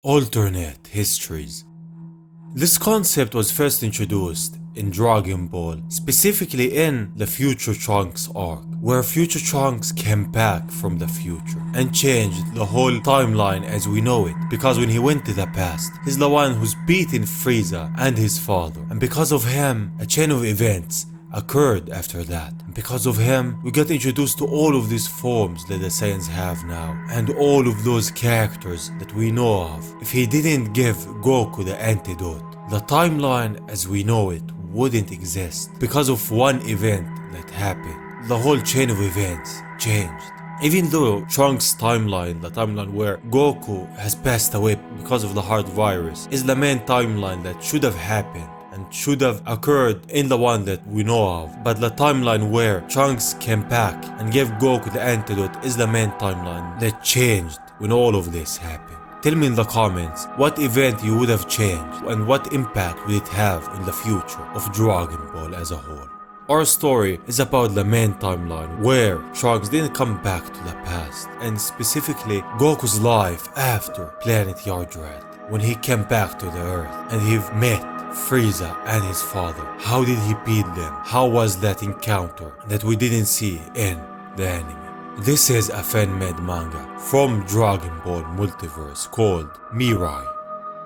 Alternate histories. This concept was first introduced in Dragon Ball, specifically in the Future Trunks arc, where Future Trunks came back from the future and changed the whole timeline as we know it, because when he went to the past, he's the one who's beaten Frieza and his father, and because of him, a chain of events occurred after that. And because of him, we got introduced to all of these forms that the Saiyans have now, and all of those characters that we know of. If he didn't give Goku the antidote, the timeline as we know it wouldn't exist. Because of one event that happened, the whole chain of events changed. Even though Trunks' timeline, the timeline where Goku has passed away because of the heart virus, is the main timeline that should have happened and should have occurred in the one that we know of, but the timeline where Trunks came back and gave Goku the antidote is the main timeline that changed when all of this happened. Tell me in the comments what event you would have changed and what impact would it have in the future of Dragon Ball as a whole. Our story is about the main timeline where Trunks didn't come back to the past, and specifically Goku's life after Planet Yardrat, when he came back to the Earth and he met Frieza and his father. How did he beat them? How was that encounter that we didn't see in the anime? This is a fan-made manga from Dragon Ball Multiverse called Mirai.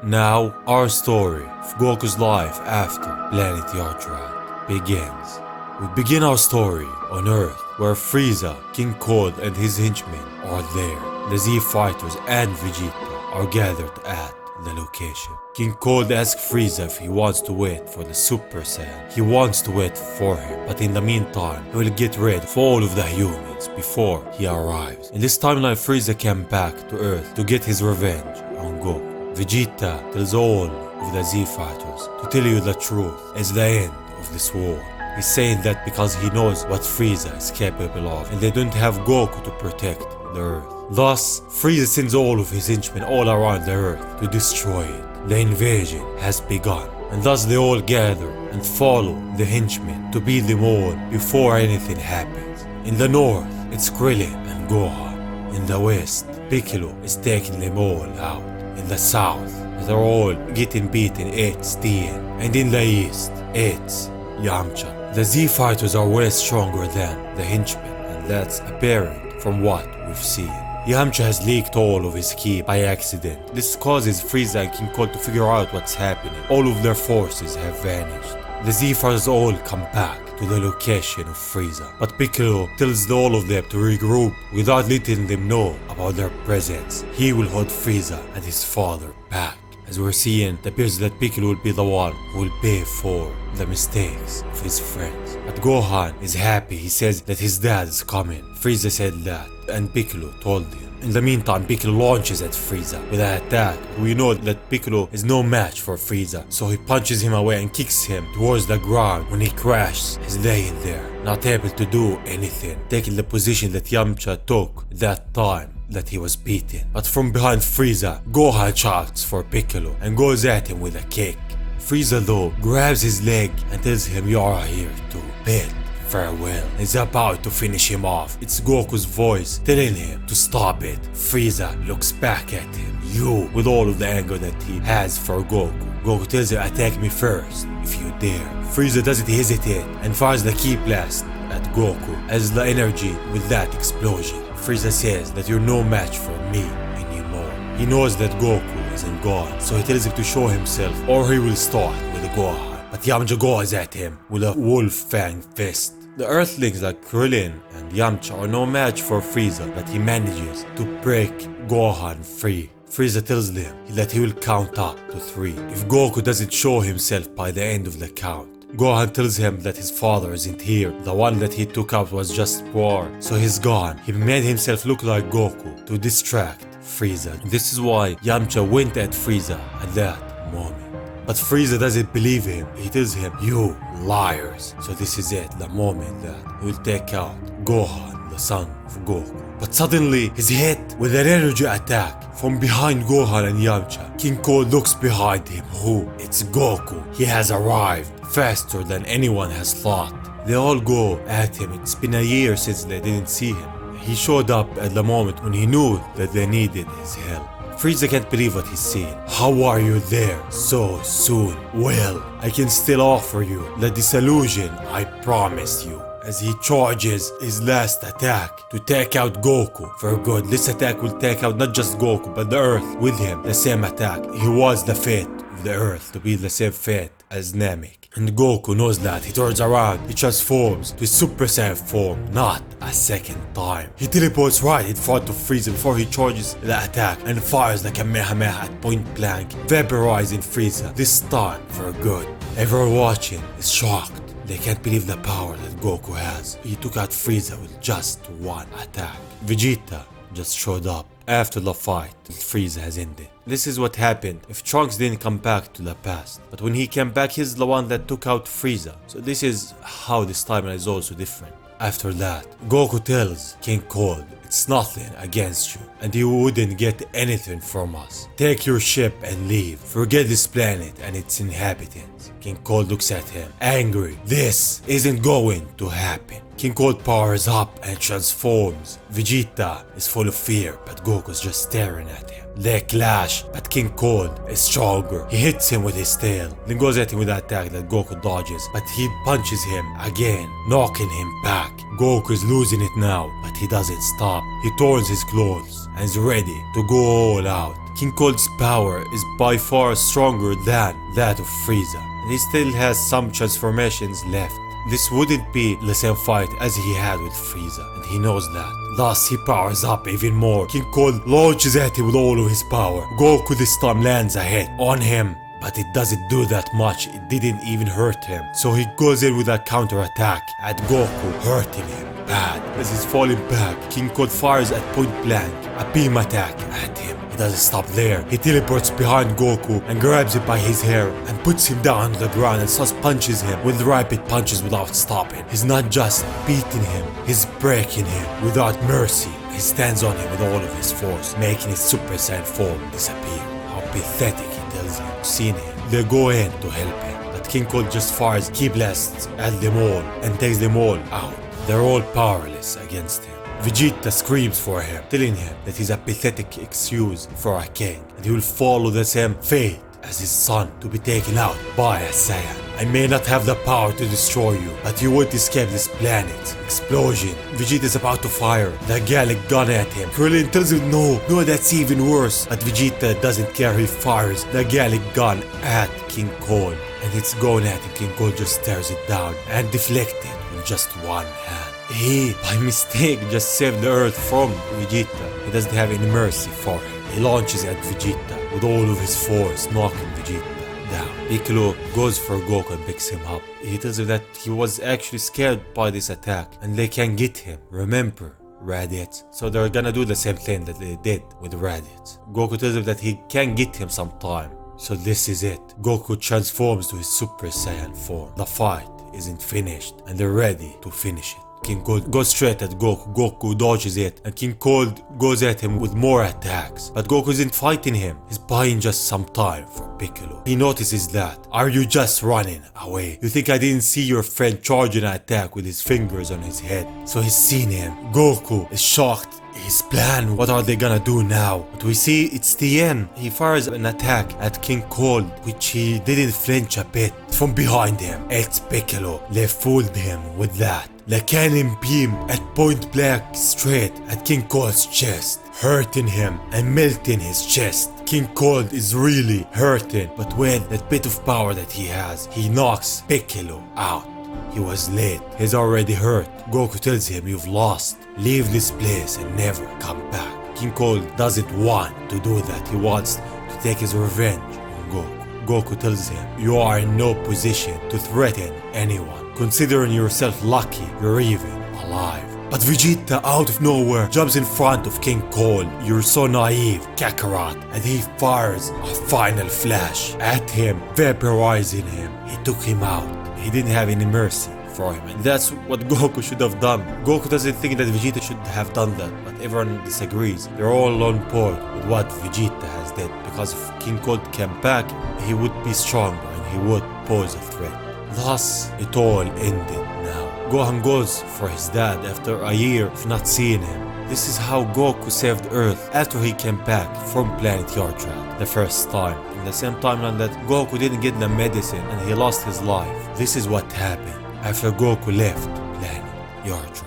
Now our story of Goku's life after Planet Yardrat begins. We begin our story on Earth where Frieza, King Cold and his henchmen are there. The Z fighters and Vegeta are gathered at the location. King Cold asks Frieza if he wants to wait for the Super Saiyan. He wants to wait for him, but in the meantime, he will get rid of all of the humans before he arrives. In this timeline, Frieza came back to Earth to get his revenge on Goku. Vegeta tells all of the Z fighters to tell you the truth is the end of this war. He's saying that because he knows what Frieza is capable of, and they don't have Goku to protect the Earth. Thus, Frieza sends all of his henchmen all around the Earth to destroy it. The invasion has begun, and thus they all gather and follow the henchmen to beat them all before anything happens. In the north, it's Krillin and Gohan. In the west, Piccolo is taking them all out. In the south, they're all getting beaten, it's Tien. And in the east, it's Yamcha. The Z fighters are way stronger than the henchmen, and that's apparent from what we've seen. Yamcha has leaked all of his ki by accident. This causes Frieza and King Cold to figure out what's happening. All of their forces have vanished. The Z fighters all come back to the location of Frieza, but Piccolo tells all of them to regroup without letting them know about their presence. He will hold Frieza and his father back. As we're seeing, it appears that Piccolo will be the one who will pay for the mistakes of his friends. But Gohan is happy. He says that his dad is coming. Frieza said that, and Piccolo told him. In the meantime, Piccolo launches at Frieza with an attack. We know that Piccolo is no match for Frieza, so he punches him away and kicks him towards the ground. When he crashes, he's laying there, not able to do anything, taking the position that Yamcha took that time that he was beaten. But from behind Frieza, Gohan shouts for Piccolo and goes at him with a kick. Frieza though grabs his leg and tells him, "You are here to bid farewell." He's about to finish him off. It's Goku's voice telling him to stop it. Frieza looks back at him, with all of the anger that he has for Goku. Goku tells him, "Attack me first if you dare." Frieza doesn't hesitate and fires the ki blast at Goku as the energy with that explosion. Frieza says that you're no match for me anymore. He knows that Goku isn't gone, so he tells him to show himself or he will start with Gohan. But Yamcha goes at him with a wolf fang fist. The Earthlings like Krillin and Yamcha are no match for Frieza, but he manages to break Gohan free. Frieza tells them that he will count up to 3 if Goku doesn't show himself by the end of the count. Gohan tells him that his father isn't here. The one that he took out was just poor, so he's gone. He made himself look like Goku to distract Frieza. This is why Yamcha went at Frieza at that moment. But Frieza doesn't believe him. He tells him, "You liars." So this is it, the moment that he will take out Gohan, the son of Goku. But suddenly he's hit with an energy attack from behind Gohan and Yamcha. King Cold looks behind him. Who? It's Goku. He has arrived faster than anyone has thought. They all go at him. It's been a year since they didn't see him. He showed up at the moment when he knew that they needed his help. Frieza can't believe what he's seeing. How are you there so soon? Well, I can still offer you the disillusion I promised you. As he charges his last attack to take out Goku for good. This attack will take out not just Goku but the Earth with him. The same attack. He was the fate of the Earth to be the same fate as Namek. And Goku knows that. He turns around, he transforms to his Super Saiyan form, not a second time. He teleports right in front of Frieza before he charges the attack and fires the Kamehameha at point blank, vaporizing Frieza, this time for good. Everyone watching is shocked. They can't believe the power that Goku has. He took out Frieza with just one attack. Vegeta just showed up after the fight that Frieza has ended. This is what happened if Trunks didn't come back to the past. But when he came back, he's the one that took out Frieza. So this is how this timeline is also different. After that, Goku tells King Cold it's nothing against you and you wouldn't get anything from us. Take your ship and leave. Forget this planet and its inhabitants. King Cold looks at him, angry. This isn't going to happen. King Cold powers up and transforms. Vegeta is full of fear, but Goku's just staring at him. They clash, but King Cold is stronger. He hits him with his tail, then goes at him with an attack that Goku dodges, but he punches him again, knocking him back. Goku is losing it now, but he doesn't stop. He torns his clothes and is ready to go all out. King Cold's power is by far stronger than that of Frieza, and he still has some transformations left. This wouldn't be the same fight as he had with Frieza, and he knows that. Thus he powers up even more. King Cold launches at him with all of his power. Goku this time lands a hit on him, but it doesn't do that much. It didn't even hurt him. So he goes in with a counter attack at Goku, hurting him bad. As he's falling back, King Cold fires at point blank a beam attack at him. He doesn't stop there. He teleports behind Goku and grabs him by his hair and puts him down on the ground and thus punches him with rapid punches without stopping. He's not just beating him, he's breaking him without mercy. He stands on him with all of his force, making his Super Saiyan form disappear. How pathetic, he tells him. Seeing him, they go in to help him, but King Cold just fires key blasts at them all and takes them all out. They're all powerless against him. Vegeta screams for him, telling him that he's a pathetic excuse for a king and he will follow the same fate as his son, to be taken out by a Saiyan. I may not have the power to destroy you, but you won't escape this planet. Explosion. Vegeta is about to fire the Gallic gun at him. Krillin tells him no, that's even worse. But Vegeta doesn't care. He fires the Gallic gun at King Cold, and it's going at him. King Cold just stares it down and deflects it with just one hand. He, by mistake, just saved the Earth from Vegeta. He doesn't have any mercy for him. He launches at Vegeta with all of his force, knocking Vegeta down. Piccolo goes for Goku and picks him up. He tells him that he was actually scared by this attack and they can get him. Remember, Raditz. So they're gonna do the same thing that they did with Raditz. Goku tells him that he can get him sometime. So this is it. Goku transforms to his Super Saiyan form. The fight isn't finished and they're ready to finish it. King Cold goes straight at Goku. Goku dodges it and King Cold goes at him with more attacks. But Goku isn't fighting him. He's buying just some time for Piccolo. He notices that. Are you just running away? You think I didn't see your friend charging an attack with his fingers on his head? So he's seen him. Goku is shocked. His plan, what are they gonna do now? But we see it's Tien. He fires an attack at King Cold, which he didn't flinch a bit. From behind him, it's Piccolo. They fooled him with that. The cannon beam at point blank straight at King Cold's chest, hurting him and melting his chest. King Cold is really hurting, but with that bit of power that he has, he knocks Piccolo out. He was late. He's already hurt. Goku tells him, you've lost. Leave this place and never come back. King Cold doesn't want to do that. He wants to take his revenge on Goku. Goku tells him, you are in no position to threaten anyone. Considering yourself lucky, you're even alive. But Vegeta out of nowhere jumps in front of King Cold. You're so naive, Kakarot. And he fires a final flash at him, vaporizing him. He took him out. He didn't have any mercy for him, and that's what Goku should have done. Goku doesn't think that Vegeta should have done that, but everyone disagrees. They're all on board with what Vegeta has did, because if King Cold came back, he would be stronger and he would pose a threat. Thus, it all ended now. Gohan goes for his dad after a year of not seeing him. This is how Goku saved Earth after he came back from planet Yardrat the first time. In the same timeline that Goku didn't get the medicine and he lost his life. This is what happened after Goku left planet Yardrat.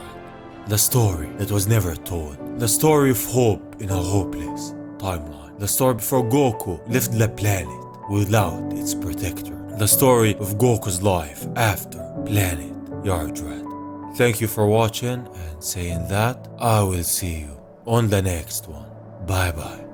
The story that was never told. The story of hope in a hopeless timeline. The story before Goku left the planet without its protector. The story of Goku's life after planet Yardrat. Thank you for watching, and saying that, I will see you on the next one. Bye bye.